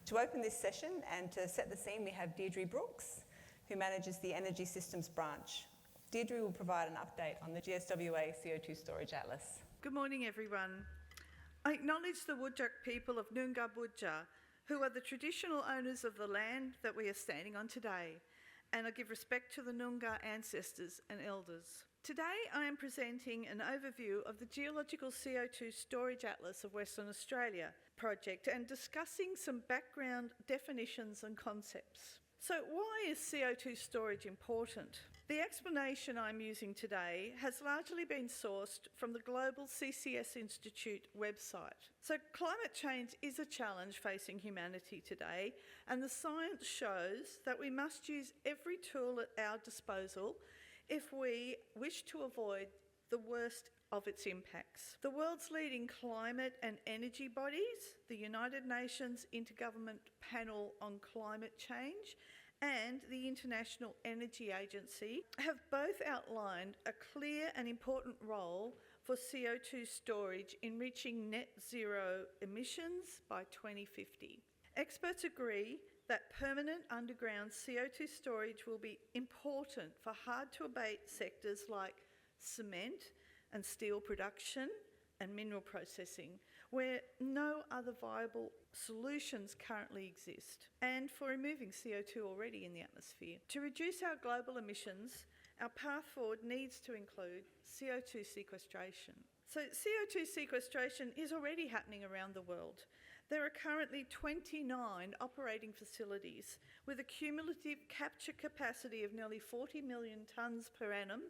To open this session and to set the scene, we have Deidre Brooks, who manages the Energy Systems branch. Deidre will provide an update on the GSWA CO2 Storage Atlas. Good morning, everyone. I acknowledge the Whadjuk people of Noongar Boodja, who are the traditional owners of the land that we are standing on today, and I give respect to the Noongar ancestors and elders. Today I am presenting an overview of the Geological CO2 Storage Atlas of Western Australia project and discussing some background definitions and concepts. So why is CO2 storage important? The explanation I'm using today has largely been sourced from the Global CCS Institute website. So climate change is a challenge facing humanity today, and the science shows that we must use every tool at our disposal if we wish to avoid the worst of its impacts. The world's leading climate and energy bodies, the United Nations Intergovernmental Panel on Climate Change and the International Energy Agency, have both outlined a clear and important role for CO2 storage in reaching net zero emissions by 2050. Experts agree that permanent underground CO2 storage will be important for hard-to-abate sectors like cement and steel production and mineral processing, where no other viable solutions currently exist, and for removing CO2 already in the atmosphere. To reduce our global emissions, our path forward needs to include CO2 sequestration. So CO2 sequestration is already happening around the world. There are currently 29 operating facilities with a cumulative capture capacity of nearly 40 million tonnes per annum,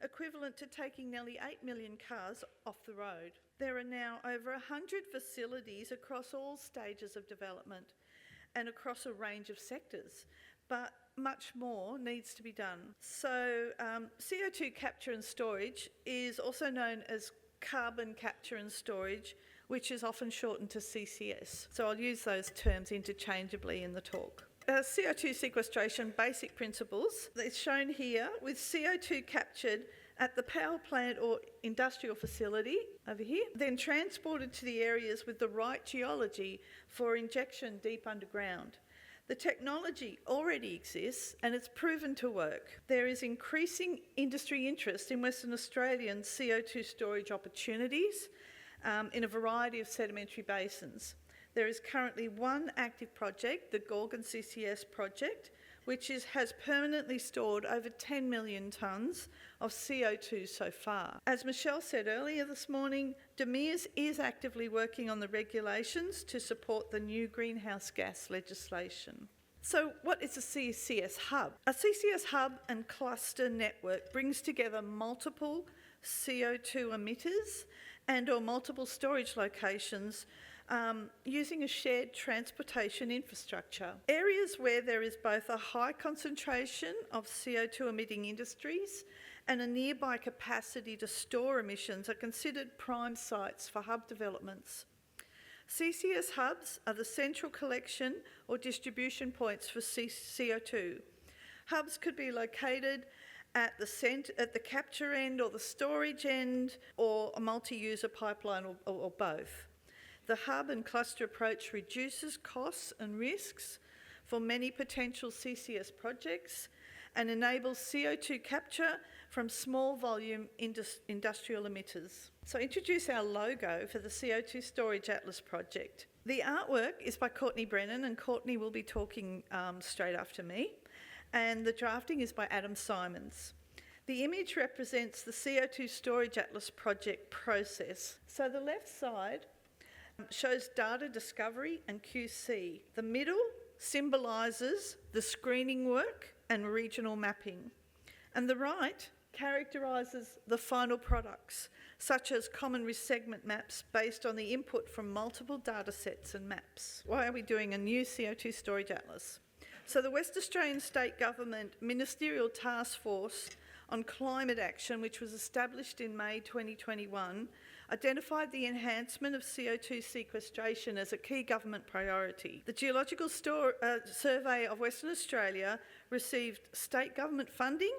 equivalent to taking nearly 8 million cars off the road. There are now over 100 facilities across all stages of development and across a range of sectors, but much more needs to be done. So CO2 capture and storage is also known as carbon capture and storage, which is often shortened to CCS. So I'll use those terms interchangeably in the talk. CO2 sequestration basic principles is shown here with CO2 captured at the power plant or industrial facility over here, then transported to the areas with the right geology for injection deep underground. The technology already exists and it's proven to work. There is increasing industry interest in Western Australian CO2 storage opportunities in a variety of sedimentary basins. There is currently one active project, the Gorgon CCS project, which has permanently stored over 10 million tonnes of CO2 so far. As Michelle said earlier this morning, DMIRS is actively working on the regulations to support the new greenhouse gas legislation. So what is a CCS hub? A CCS hub and cluster network brings together multiple CO2 emitters and or multiple storage locations using a shared transportation infrastructure. Areas where there is both a high concentration of CO2 emitting industries and a nearby capacity to store emissions are considered prime sites for hub developments. CCS hubs are the central collection or distribution points for CO2. Hubs could be located at the capture end or the storage end, or a multi-user pipeline, or both. The hub and cluster approach reduces costs and risks for many potential CCS projects and enables CO2 capture from small volume industrial emitters. So introduce our logo for the CO2 Storage Atlas project. The artwork is by Courtney Brennan, and Courtney will be talking straight after me, and the drafting is by Adam Simons. The image represents the CO2 Storage Atlas project process. So the left side shows data discovery and QC. The middle symbolises the screening work and regional mapping. And the right characterises the final products, such as common risk segment maps based on the input from multiple data sets and maps. Why are we doing a new CO2 Storage Atlas? So the West Australian State Government Ministerial Taskforce on Climate Action, which was established in May 2021, identified the enhancement of CO2 sequestration as a key government priority. The Geological Survey of Western Australia received state government funding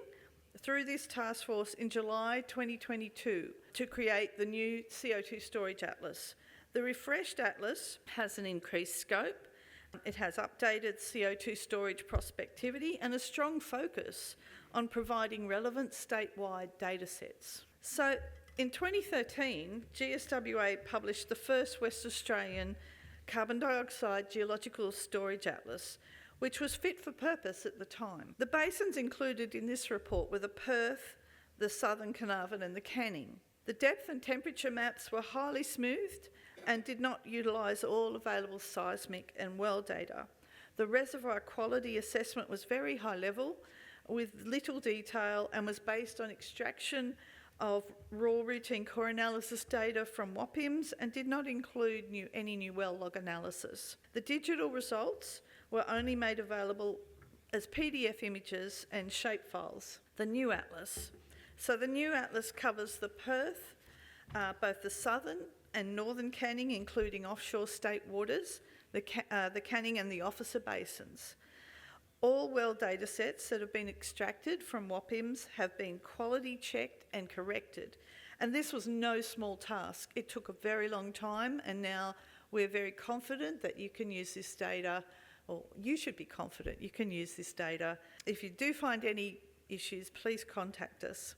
through this task force in July 2022 to create the new CO2 Storage Atlas. The refreshed atlas has an increased scope, It has updated CO2 storage prospectivity and a strong focus on providing relevant statewide data sets. So in 2013, GSWA published the first West Australian carbon dioxide geological storage atlas, which was fit for purpose at the time. The basins included in this report were the Perth, the southern Carnarvon and the Canning. The depth and temperature maps were highly smoothed and did not utilise all available seismic and well data. The reservoir quality assessment was very high level with little detail and was based on extraction of raw routine core analysis data from WAPIMS and did not include any new well log analysis. The digital results were only made available as PDF images and shapefiles. The new atlas. So the new atlas covers the Perth, both the southern and northern Canning, including offshore state waters, the Canning and the Officer Basins. All well data sets that have been extracted from WAPIMS have been quality checked and corrected. And this was no small task. It took a very long time, and now we're very confident that you can use this data, or you should be confident you can use this data. If you do find any issues, please contact us.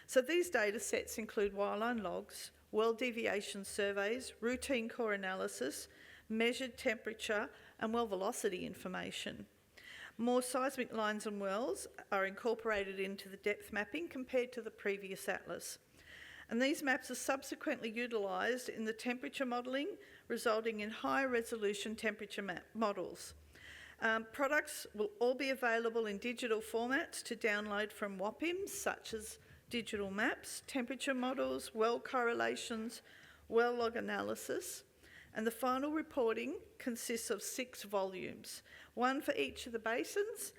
So these data sets include wireline logs, well deviation surveys, routine core analysis, measured temperature and well velocity information. More seismic lines and wells are incorporated into the depth mapping compared to the previous atlas. And these maps are subsequently utilised in the temperature modelling, resulting in higher resolution temperature models. Products will all be available in digital formats to download from WAPIMS, such as digital maps, temperature models, well correlations, well log analysis. And the final reporting consists of 6 volumes, one for each of the basins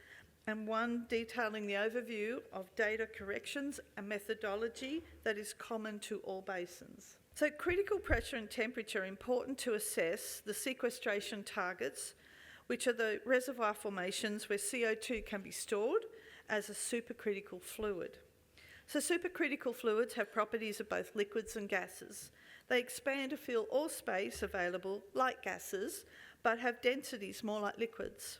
and one detailing the overview of data corrections and methodology that is common to all basins. So critical pressure and temperature are important to assess the sequestration targets, which are the reservoir formations where CO2 can be stored as a supercritical fluid. So supercritical fluids have properties of both liquids and gases. They expand to fill all space available like gases, but have densities more like liquids.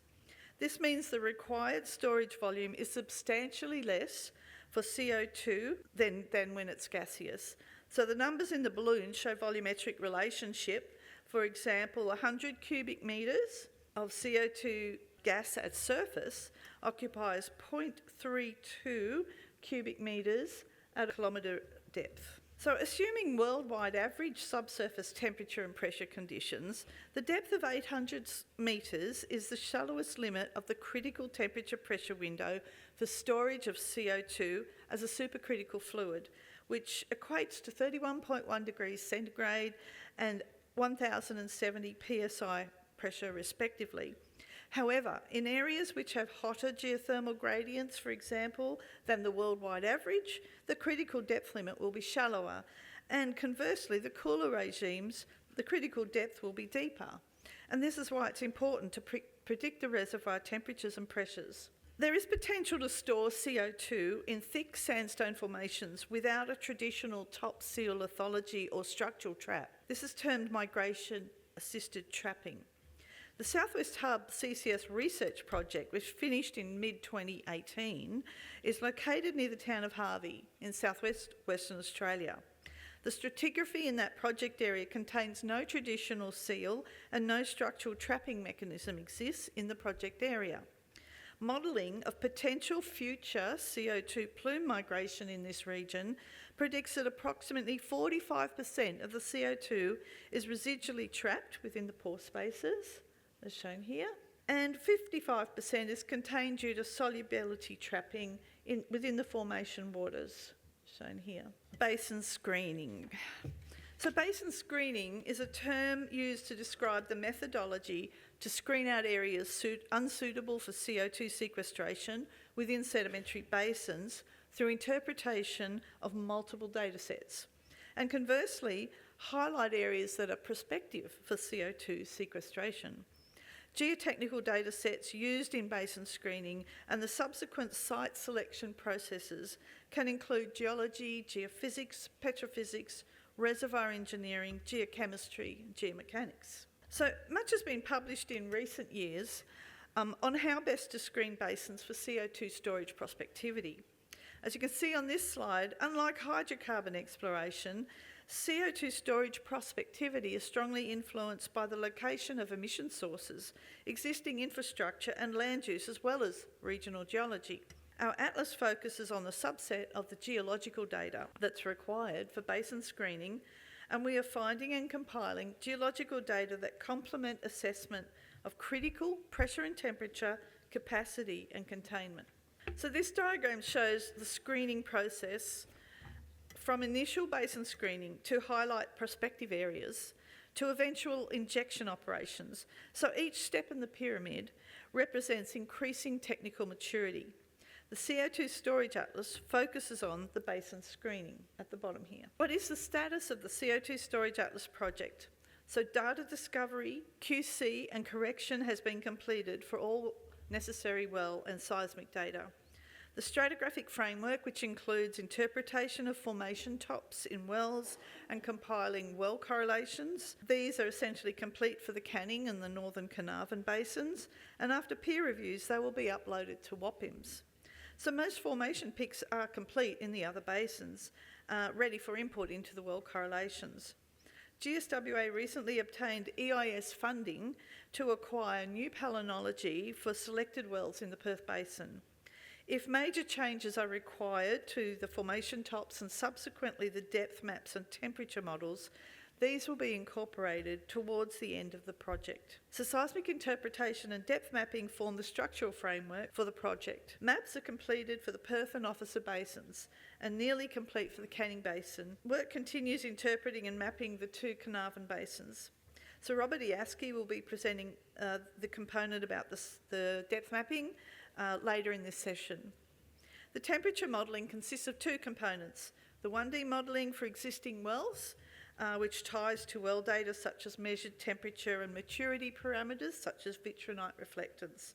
This means the required storage volume is substantially less for CO2 than when it's gaseous. So the numbers in the balloon show volumetric relationship. For example, 100 cubic metres of CO2 gas at surface occupies 0.32 cubic metres at a kilometre depth. So assuming worldwide average subsurface temperature and pressure conditions, the depth of 800 metres is the shallowest limit of the critical temperature pressure window for storage of CO2 as a supercritical fluid, which equates to 31.1 degrees centigrade and 1070 psi pressure respectively. However, in areas which have hotter geothermal gradients, for example, than the worldwide average, the critical depth limit will be shallower. And conversely, the cooler regimes, the critical depth will be deeper. And this is why it's important to predict the reservoir temperatures and pressures. There is potential to store CO2 in thick sandstone formations without a traditional top seal lithology or structural trap. This is termed migration-assisted trapping. The Southwest Hub CCS research project, which finished in mid-2018, is located near the town of Harvey in Western Australia. The stratigraphy in that project area contains no traditional seal and no structural trapping mechanism exists in the project area. Modelling of potential future CO2 plume migration in this region predicts that approximately 45% of the CO2 is residually trapped within the pore spaces, as shown here, and 55% is contained due to solubility trapping within the formation waters, shown here. Basin screening. So basin screening is a term used to describe the methodology to screen out areas unsuitable for CO2 sequestration within sedimentary basins through interpretation of multiple data sets, and conversely, highlight areas that are prospective for CO2 sequestration. Geotechnical data sets used in basin screening and the subsequent site selection processes can include geology, geophysics, petrophysics, reservoir engineering, geochemistry, and geomechanics. So much has been published in recent years on how best to screen basins for CO2 storage prospectivity. As you can see on this slide, unlike hydrocarbon exploration, CO2 storage prospectivity is strongly influenced by the location of emission sources, existing infrastructure and land use, as well as regional geology. Our atlas focuses on the subset of the geological data that's required for basin screening, and we are finding and compiling geological data that complement assessment of critical pressure and temperature, capacity and containment. So this diagram shows the screening process from initial basin screening to highlight prospective areas to eventual injection operations. So each step in the pyramid represents increasing technical maturity. The CO2 Storage Atlas focuses on the basin screening at the bottom here. What is the status of the CO2 Storage Atlas project? So data discovery, QC and correction has been completed for all necessary well and seismic data. The stratigraphic framework, which includes interpretation of formation tops in wells and compiling well correlations, these are essentially complete for the Canning and the Northern Carnarvon basins, and after peer reviews they will be uploaded to WAPIMS. So most formation picks are complete in the other basins, ready for input into the well correlations. GSWA recently obtained EIS funding to acquire new palynology for selected wells in the Perth Basin. If major changes are required to the formation tops and subsequently the depth maps and temperature models, these will be incorporated towards the end of the project. So seismic interpretation and depth mapping form the structural framework for the project. Maps are completed for the Perth and Officer Basins and nearly complete for the Canning Basin. Work continues interpreting and mapping the two Carnarvon basins. So Robert Iaski will be presenting the component about the depth mapping later in this session. The temperature modelling consists of two components: the 1D modelling for existing wells, which ties to well data such as measured temperature and maturity parameters such as vitrinite reflectance.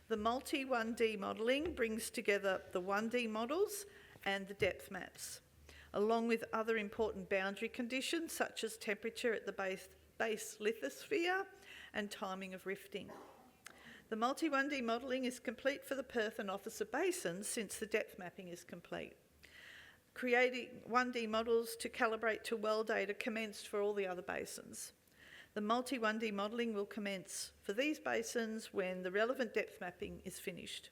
The multi-1D modelling brings together the 1D models and the depth maps, along with other important boundary conditions such as temperature at the base lithosphere and timing of rifting. The multi-1D modelling is complete for the Perth and Officer Basins since the depth mapping is complete. Creating 1D models to calibrate to well data commenced for all the other basins. The multi-1D modelling will commence for these basins when the relevant depth mapping is finished.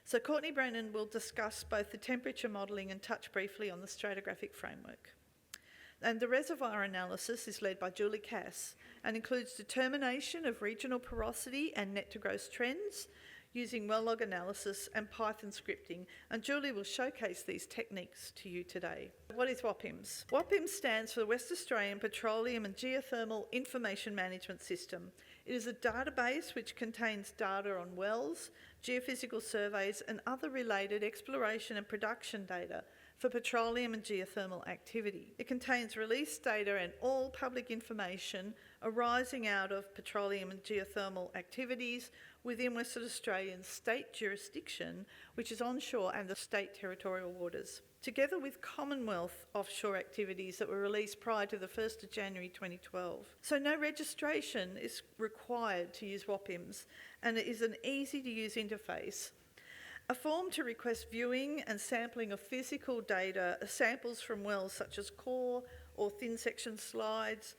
So Courtney Brennan will discuss both the temperature modelling and touch briefly on the stratigraphic framework. And the reservoir analysis is led by Julie Cass and includes determination of regional porosity and net to gross trends, using well log analysis and Python scripting, and Julie will showcase these techniques to you today. What is WAPIMS? WAPIMS stands for the West Australian Petroleum and Geothermal Information Management System. It is a database which contains data on wells, geophysical surveys and other related exploration and production data for petroleum and geothermal activity. It contains release data and all public information arising out of petroleum and geothermal activities within Western Australian state jurisdiction, which is onshore and the state territorial waters, together with Commonwealth offshore activities that were released prior to the 1st of January 2012. So no registration is required to use WAPIMS, and it is an easy-to-use interface. A form to request viewing and sampling of physical data, samples from wells such as core or thin section slides,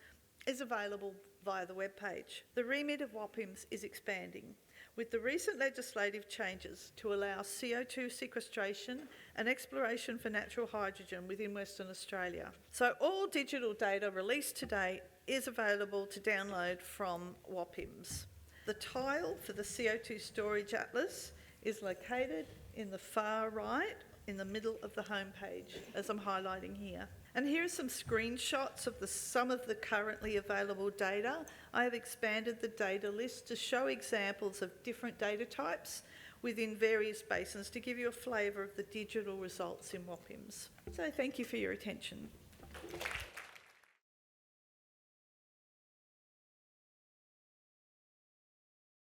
is available via the webpage. The remit of WAPIMS is expanding, with the recent legislative changes to allow CO2 sequestration and exploration for natural hydrogen within Western Australia. So all digital data released today is available to download from WAPIMS. The tile for the CO2 Storage Atlas is located in the far right, in the middle of the homepage, as I'm highlighting here. And here are some screenshots of some of the currently available data. I have expanded the data list to show examples of different data types within various basins to give you a flavour of the digital results in WAPIMS. So thank you for your attention.